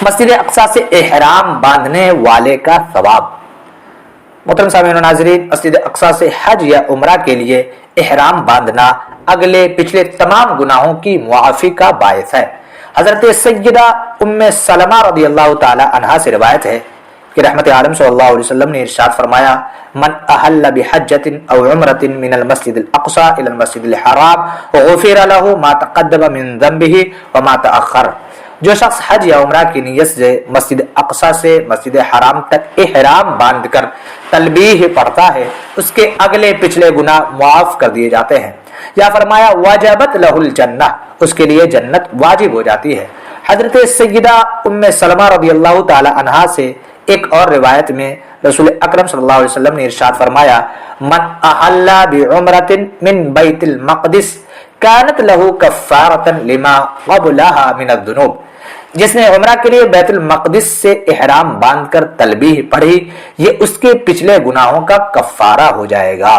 مسجد اقصی سے احرام باندھنے والے کا ثواب۔ محترم سامعین و ناظرین، مسجد اقصی سے حج یا عمرہ کے لیے احرام باندھنا اگلے پچھلے تمام گناہوں کی معافی کا باعث ہے۔ حضرت سیدہ ام سلمہ رضی اللہ تعالی عنہا سے روایت ہے کہ رحمت عالم صلی اللہ علیہ وسلم نے ارشاد فرمایا: من احل بحجۃ او عمرۃ من المسجد الاقصى الى المسجد الحرام غفر له ما تقدم من ذنبه وما تاخر۔ جو شخص حج یا عمرہ کی نیت سے مسجد اقصی سے مسجد حرام تک احرام باندھ کر تلبیہ پڑھتا ہے، اس کے اگلے پچھلے گناہ معاف کر دیے جاتے ہیں۔ یا فرمایا: وجبت له الجنہ، اس کے لیے جنت واجب ہو جاتی ہے۔ حضرت سیدہ ام سلمہ رضی اللہ تعالی عنہا سے ایک اور روایت میں رسول اکرم صلی اللہ علیہ وسلم نے ارشاد فرمایا: من احل بعمرۃ من بیت المقدس كانت له کفارۃ لما قبلها من الذنوب۔ جس نے عمرہ کے لیے بیت المقدس سے احرام باندھ کر تلبیہ پڑھی، یہ اس کے پچھلے گناہوں کا کفارہ ہو جائے گا۔